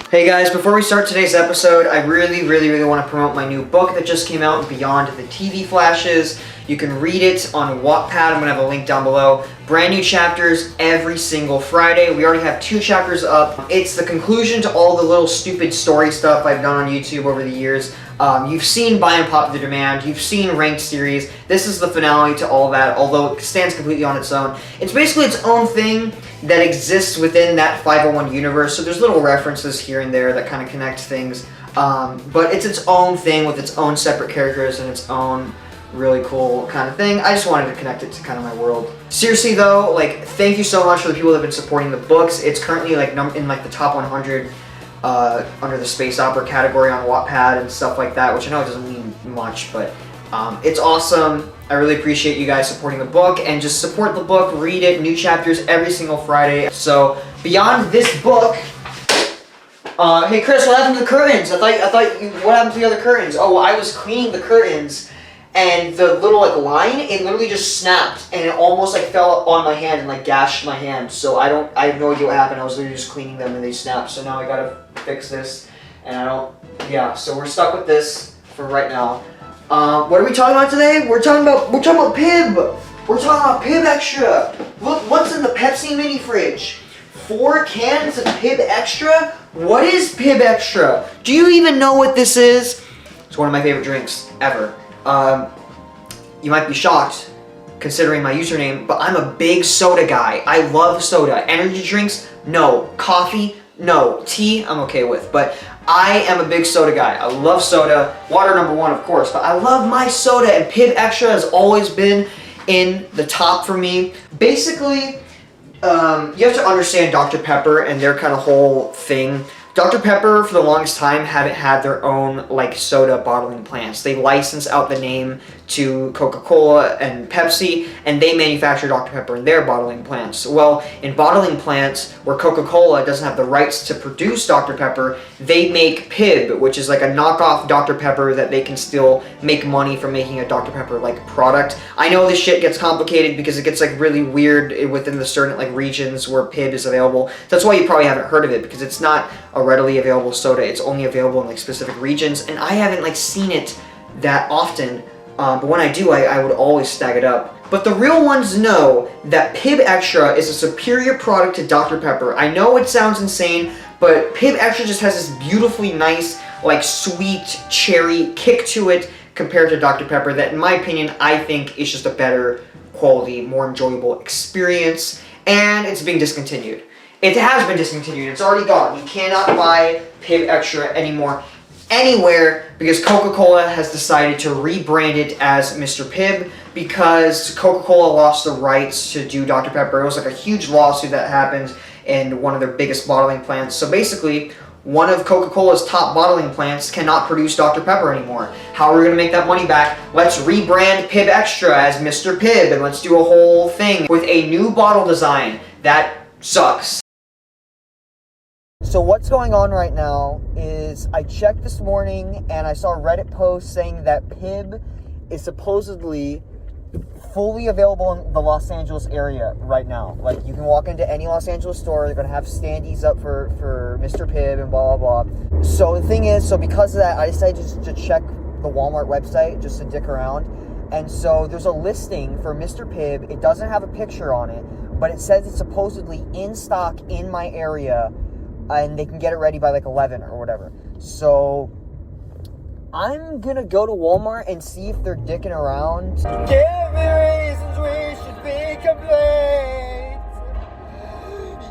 Hey guys, before we start today's episode, I really want to promote my new book that just came out, Beyond the TV Flashes. You can read it on Wattpad. I'm going to have a link down below. Brand new chapters every single Friday. We already have 2 chapters up. It's the conclusion to all the little stupid story stuff I've done on YouTube over the years. You've seen Buy and Popular Demand, you've seen Ranked Series. This is the finale to all that, although it stands completely on its own. It's basically its own thing that exists within that 501 universe, so there's little references here and there that kind of connect things. But it's its own thing with its own separate characters and its own really cool kind of thing. I just wanted to connect it to kind of my world. Seriously though, like, thank you so much for the people that have been supporting the books. It's currently like in like the top 100 under the space opera category on Wattpad and stuff like that, which I know it doesn't mean much, but it's awesome. I really appreciate you guys supporting the book, and just support the book, read it, new chapters every single Friday. So, beyond this book, hey Chris, what happened to the curtains? What happened to the other curtains? Oh, I was cleaning the curtains, and the little like line, it literally just snapped, and it almost like fell on my hand and like gashed my hand. So I have no idea what happened. I was literally just cleaning them and they snapped. So now I gotta fix this, and so we're stuck with this for right now. What are we talking about today? We're talking about Pibb. We're talking about Pibb Xtra. Look, what's in the Pepsi mini fridge? 4 cans of Pibb Xtra? What is Pibb Xtra? Do you even know what this is? It's one of my favorite drinks ever. You might be shocked considering my username, but I'm a big soda guy. I love soda. Energy drinks? No. Coffee? No. Tea? I'm okay with, but I am a big soda guy. I love soda. Water #1, of course, but I love my soda, and Pibb Xtra has always been in the top for me. Basically, you have to understand Dr. Pepper and their kind of whole thing. Dr. Pepper, for the longest time, haven't had their own, like, soda bottling plants. They license out the name to Coca-Cola and Pepsi, and they manufacture Dr. Pepper in their bottling plants. Well, in bottling plants, where Coca-Cola doesn't have the rights to produce Dr. Pepper, they make Pibb, which is like a knockoff Dr. Pepper that they can still make money from making a Dr. Pepper-like product. I know this shit gets complicated because it gets, like, really weird within the certain, like, regions where Pibb is available. That's why you probably haven't heard of it, because it's not a readily available soda. It's only available in like specific regions, and I haven't like seen it that often, but when I do, I would always stag it up. But the real ones know that Pibb Xtra is a superior product to Dr. Pepper. I know it sounds insane, but Pibb Xtra just has this beautifully nice, like, sweet cherry kick to it compared to Dr. Pepper that, in my opinion, I think is just a better quality, more enjoyable experience, and it's being discontinued. It has been discontinued. It's already gone. You cannot buy Pibb Xtra anymore anywhere because Coca-Cola has decided to rebrand it as Mr. Pibb because Coca-Cola lost the rights to do Dr. Pepper. It was like a huge lawsuit that happened in one of their biggest bottling plants. So basically, one of Coca-Cola's top bottling plants cannot produce Dr. Pepper anymore. How are we going to make that money back? Let's rebrand Pibb Xtra as Mr. Pibb, and let's do a whole thing with a new bottle design. That sucks. So what's going on right now is I checked this morning and I saw a Reddit post saying that Pibb is supposedly fully available in the Los Angeles area right now. Like, you can walk into any Los Angeles store, they're going to have standees up for Mr. Pibb and blah, blah, blah. So the thing is, because of that, I decided just to check the Walmart website just to dick around. And so there's a listing for Mr. Pibb. It doesn't have a picture on it, but it says it's supposedly in stock in my area, and they can get it ready by like 11 or whatever. So I'm gonna go to Walmart and see if they're dicking around. Give me reasons we should be complete.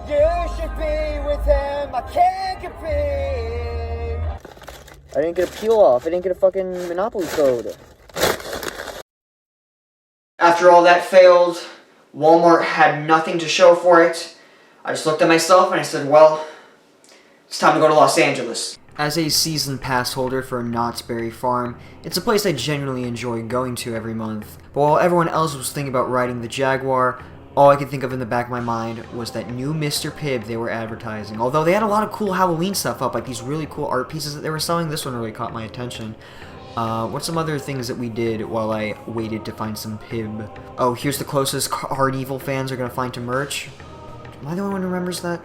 You should be with him, I can't compete. I didn't get a peel off, I didn't get a fucking Monopoly code. After all that failed, Walmart had nothing to show for it. I just looked at myself and I said, well, it's time to go to Los Angeles. As a season pass holder for Knott's Berry Farm, it's a place I genuinely enjoy going to every month. But while everyone else was thinking about riding the Jaguar, all I could think of in the back of my mind was that new Mr. Pibb they were advertising. Although they had a lot of cool Halloween stuff up, like these really cool art pieces that they were selling, this one really caught my attention. What's some other things that we did while I waited to find some Pibb? Oh, here's the closest Hard Evil fans are going to find to merch. Am I the only one who remembers that?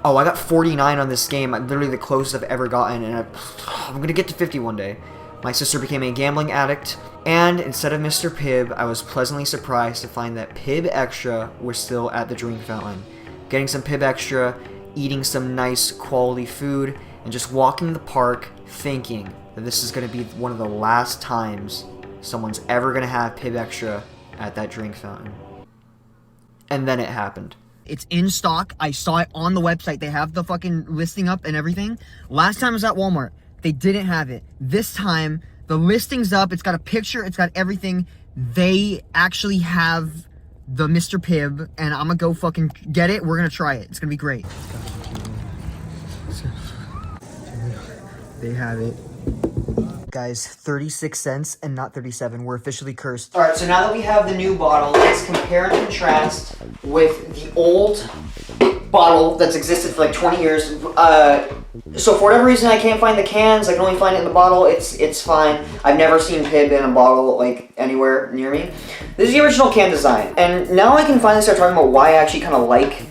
Oh, I got 49 on this game. I'm literally the closest I've ever gotten, and I'm gonna get to 50 one day. My sister became a gambling addict, and instead of Mr. Pibb, I was pleasantly surprised to find that Pibb Xtra was still at the drink fountain. Getting some Pibb Xtra, eating some nice quality food, and just walking the park thinking that this is going to be one of the last times someone's ever going to have Pibb Xtra at that drink fountain. And then it happened. It's in stock. I saw it on the website. They have the fucking listing up and everything. Last time I was at Walmart, they didn't have it. This time, the listing's up. It's got a picture. It's got everything. They actually have the Mr. Pibb, and I'm gonna go fucking get it. We're gonna try it. It's gonna be great. They have it. Guys, 36 cents and not 37. We're officially cursed. All right, so now that we have the new bottle, let's compare and contrast with the old bottle that's existed for like 20 years. So for whatever reason, I can't find the cans. I can only find it in the bottle. It's fine. I've never seen Pibb in a bottle like anywhere near me. This is the original can design, and now I can finally start talking about why I actually kind of like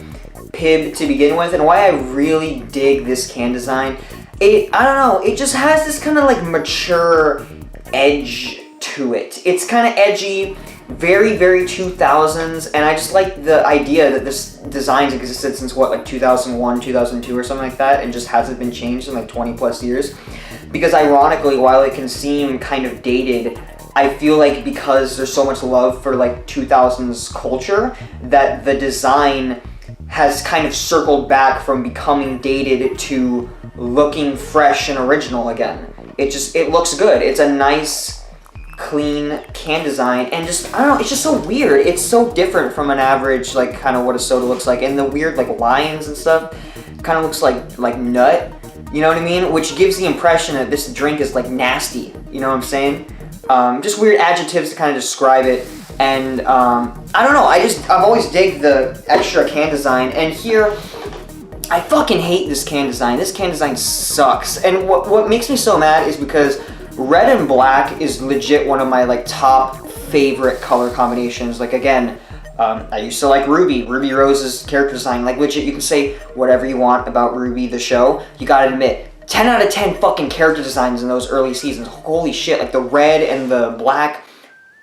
Pibb to begin with, and why I really dig this can design. I don't know, it just has this kind of like mature edge to it. It's kind of edgy, very, very 2000s, and I just like the idea that this design's existed since what, like 2001, 2002 or something like that, and just hasn't been changed in like 20 plus years. Because ironically, while it can seem kind of dated, I feel like because there's so much love for like 2000s culture, that the design has kind of circled back from becoming dated to looking fresh and original again. It looks good. It's a nice, clean can design, and just, I don't know, it's just so weird. It's so different from an average, like, kind of what a soda looks like, and the weird, like, lines and stuff kind of looks like nut, you know what I mean? Which gives the impression that this drink is, like, nasty, you know what I'm saying? Just weird adjectives to kind of describe it, and, I don't know, I've always digged the extra can design, and here, I fucking hate this can design. This can design sucks. And what makes me so mad is because red and black is legit one of my like top favorite color combinations. Like again, I used to like Ruby Rose's character design. Like legit, you can say whatever you want about Ruby the show. You gotta admit, 10 out of 10 fucking character designs in those early seasons. Holy shit, like the red and the black,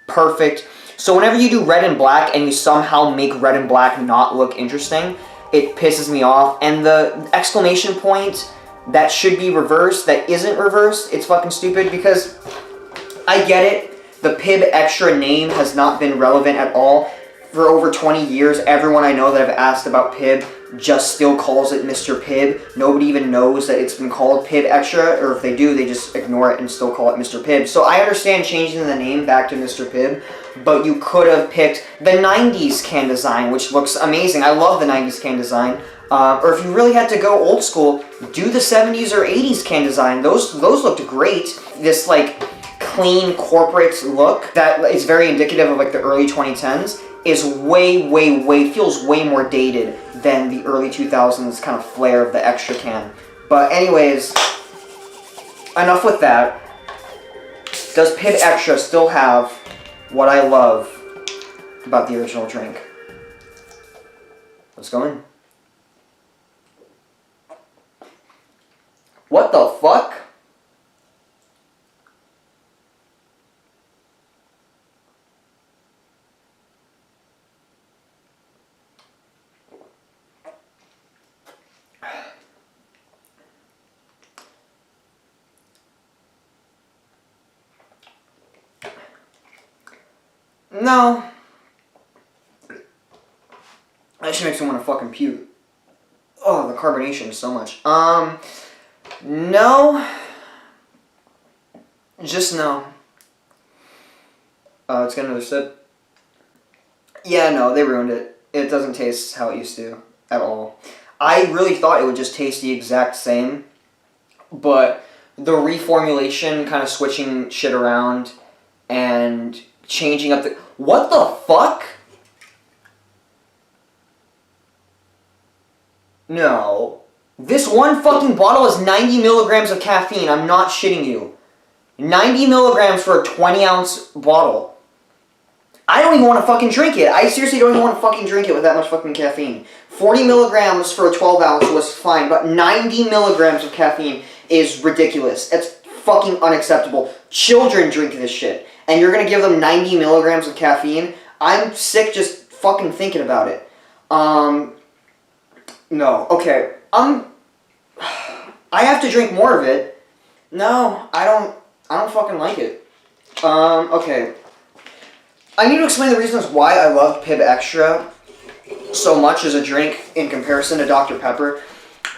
perfect. So whenever you do red and black and you somehow make red and black not look interesting, it pisses me off. And the exclamation point that should be reversed, that isn't reversed, it's fucking stupid, because I get it. The Pibb Xtra name has not been relevant at all. For over 20 years, everyone I know that I've asked about Pibb just still calls it Mr. Pibb. Nobody even knows that it's been called Pibb Xtra, or if they do, they just ignore it and still call it Mr. Pibb. So I understand changing the name back to Mr. Pibb, but you could have picked the 90s can design, which looks amazing. I love the 90s can design. Or if you really had to go old school, do the 70s or 80s can design. Those looked great. This like clean corporate look that is very indicative of like the early 2010s is feels way more dated than the early 2000s kind of flair of the extra can. But anyways, enough with that. Does Pibb Xtra still have what I love about the original drink? Let's go in. What the fuck? No. That shit makes me want to fucking puke. Oh, the carbonation so much. No. Just no. Let's get another sip. Yeah, no, they ruined it. It doesn't taste how it used to at all. I really thought it would just taste the exact same, but the reformulation, kind of switching shit around and changing up the... What the fuck? No. This one fucking bottle is 90 milligrams of caffeine. I'm not shitting you. 90 milligrams for a 20-ounce bottle. I don't even want to fucking drink it. I seriously don't even want to fucking drink it with that much fucking caffeine. 40 milligrams for a 12 ounce was fine, but 90 milligrams of caffeine is ridiculous. It's fucking unacceptable. Children drink this shit, and you're gonna give them 90 milligrams of caffeine? I'm sick just fucking thinking about it. No, okay. I have to drink more of it. No, I don't fucking like it. Okay. I need to explain the reasons why I love Pibb Xtra so much as a drink in comparison to Dr. Pepper.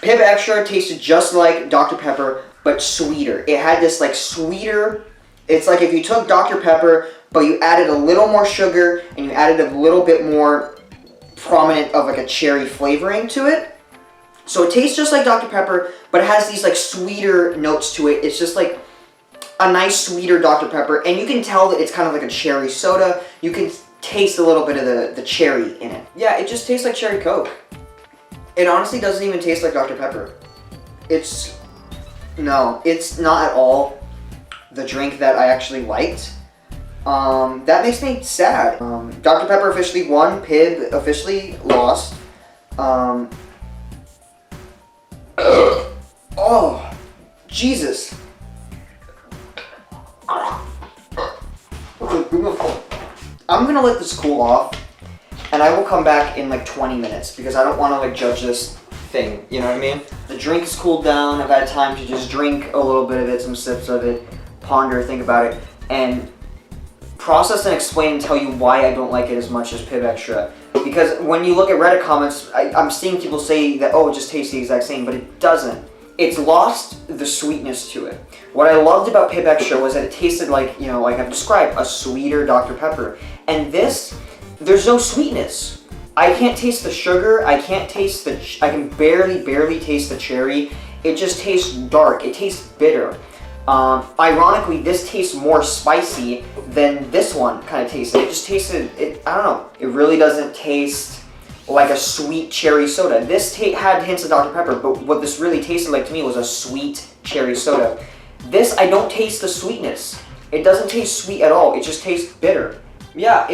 Pibb Xtra tasted just like Dr. Pepper, but sweeter. It had this like sweeter, it's like if you took Dr. Pepper, but you added a little more sugar and you added a little bit more prominent of like a cherry flavoring to it. So it tastes just like Dr. Pepper, but it has these like sweeter notes to it. It's just like a nice sweeter Dr. Pepper, and you can tell that it's kind of like a cherry soda. You can taste a little bit of the cherry in it. Yeah, it just tastes like cherry Coke. It honestly doesn't even taste like Dr. Pepper. No, it's not at all the drink that I actually liked. That makes me sad. Dr. Pepper officially won, Pibb officially lost. Oh, Jesus. I'm gonna let this cool off, and I will come back in like 20 minutes because I don't want to like judge this thing, you know what I mean? The drink is cooled down, I've had time to just drink a little bit of it, some sips of it, ponder, think about it, and process and explain and tell you why I don't like it as much as Pibb Xtra. Because when you look at Reddit comments, I'm seeing people say that, oh, it just tastes the exact same, but it doesn't. It's lost the sweetness to it. What I loved about Pibb Xtra was that it tasted like, you know, like I've described, a sweeter Dr. Pepper. And this, there's no sweetness. I can't taste the sugar, I can barely taste the cherry. It just tastes dark, it tastes bitter. Ironically, this tastes more spicy than this one kind of tasted. It just tasted, I don't know, it really doesn't taste like a sweet cherry soda. This had hints of Dr. Pepper, but what this really tasted like to me was a sweet cherry soda. This, I don't taste the sweetness. It doesn't taste sweet at all, it just tastes bitter. Yeah,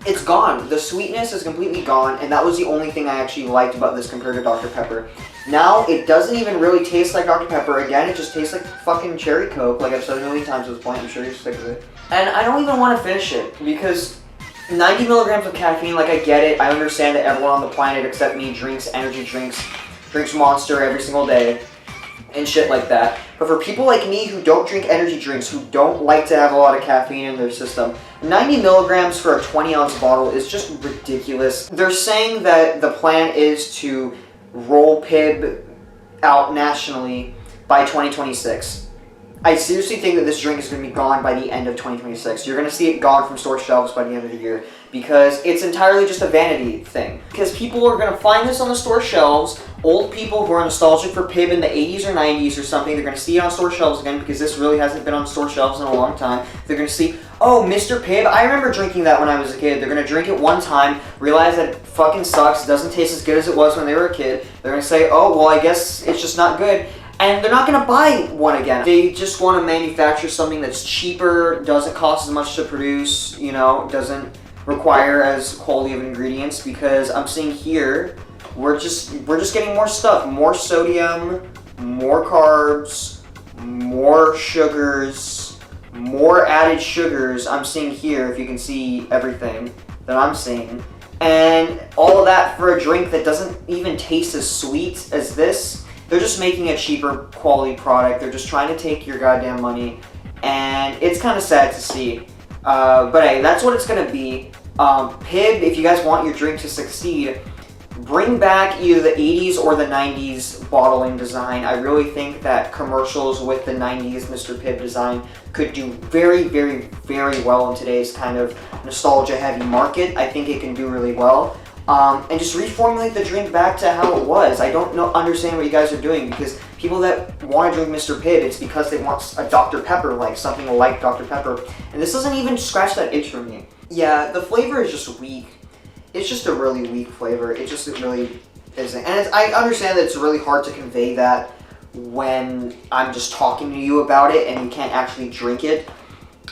it's gone. The sweetness is completely gone, and that was the only thing I actually liked about this compared to Dr. Pepper. Now, it doesn't even really taste like Dr. Pepper. Again, it just tastes like fucking cherry Coke, like I've said a million times at this point. I'm sure you're sick of it. And I don't even want to finish it, because 90 milligrams of caffeine, like I get it. I understand that everyone on the planet except me drinks energy drinks, drinks Monster every single day, and shit like that. But for people like me who don't drink energy drinks, who don't like to have a lot of caffeine in their system, 90 milligrams for a 20-ounce bottle is just ridiculous. They're saying that the plan is to roll Pibb out nationally by 2026. I seriously think that this drink is going to be gone by the end of 2026. You're going to see it gone from store shelves by the end of the year because it's entirely just a vanity thing. Because people are going to find this on the store shelves. Old people who are nostalgic for Pibb in the 80s or 90s or something, they're going to see it on store shelves again because this really hasn't been on store shelves in a long time. They're going to see, oh, Mr. Pibb, I remember drinking that when I was a kid. They're going to drink it one time, realize that it fucking sucks, it doesn't taste as good as it was when they were a kid. They're going to say, oh, well, I guess it's just not good. And they're not going to buy one again. They just want to manufacture something that's cheaper, doesn't cost as much to produce, you know, doesn't require as quality of ingredients, because I'm seeing here, we're just getting more stuff, more sodium, more carbs, more sugars, more added sugars. I'm seeing here, if you can see everything that I'm seeing. And all of that for a drink that doesn't even taste as sweet as this. They're just making a cheaper quality product. They're just trying to take your goddamn money, and it's kind of sad to see. But hey, that's what it's gonna be. Pibb, if you guys want your drink to succeed, bring back either the 80s or the 90s bottling design. I really think that commercials with the 90s Mr. Pibb design could do very, very, very well in today's kind of nostalgia-heavy market. I think it can do really well. And just reformulate the drink back to how it was. I don't understand what you guys are doing, because people that want to drink Mr. Pibb, it's because they want a Dr. Pepper, like something like Dr. Pepper. And this doesn't even scratch that itch for me. Yeah, the flavor is just weak. It's just a really weak flavor. It really isn't. And I understand that it's really hard to convey that when I'm just talking to you about it and you can't actually drink it.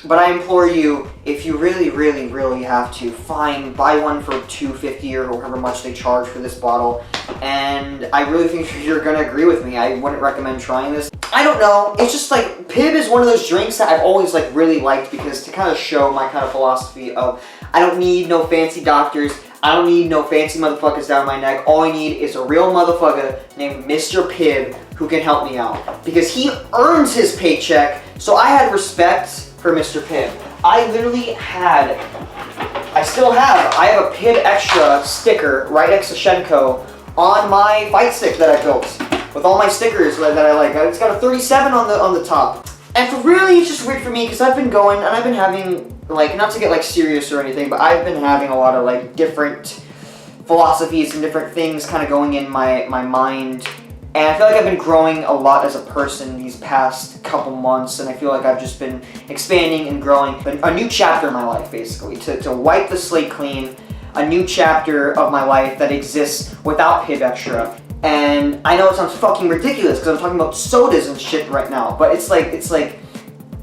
But I implore you, if you really, really, really have to, fine, buy one for $2.50 or however much they charge for this bottle. And I really think you're gonna agree with me. I wouldn't recommend trying this. I don't know, it's just like, Pibb is one of those drinks that I've always like really liked, because to kind of show my kind of philosophy of, I don't need no fancy doctors, I don't need no fancy motherfuckers down my neck. All I need is a real motherfucker named Mr. Pibb who can help me out. Because he earns his paycheck, so I had respect for Mr. Pibb. I literally had, I have a Pibb Xtra sticker right next to Shenko on my fight stick that I built with all my stickers that I like. It's got a 37 on the top. And for really, it's just weird for me because I've been going and I've been having, like, not to get like serious or anything, but I've been having a lot of like different philosophies and different things kind of going in my mind. And I feel like I've been growing a lot as a person these past couple months, and I feel like I've just been expanding and growing. A new chapter in my life, basically, to wipe the slate clean, a new chapter of my life that exists without Pibb Xtra. And I know it sounds fucking ridiculous because I'm talking about sodas and shit right now, but it's like,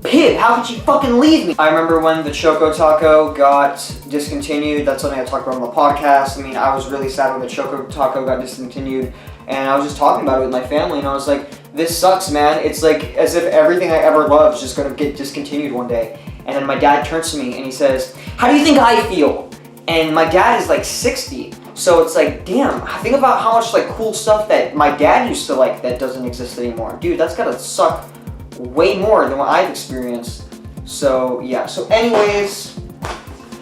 Pibb, how could you fucking leave me? I remember when the Choco Taco got discontinued. That's something I talked about on the podcast. I mean, I was really sad when the Choco Taco got discontinued, and I was just talking about it with my family, and I was like, this sucks, man. It's like as if everything I ever loved is just gonna get discontinued one day. And then my dad turns to me and he says, how do you think I feel? And my dad is like 60. So it's like, damn, think about how much like cool stuff that my dad used to like that doesn't exist anymore. Dude, that's gotta suck way more than what I've experienced. So yeah, so anyways,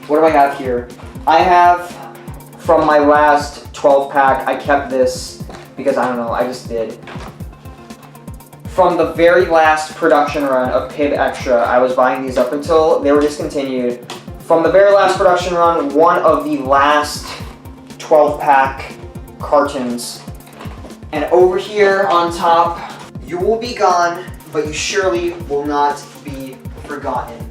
what do I have here? I have, from my last 12 pack, I kept this because I don't know, I just did. From the very last production run of Pibb Xtra, I was buying these up until they were discontinued. From the very last production run, one of the last 12 pack cartons. And over here on top, you will be gone, but you surely will not be forgotten.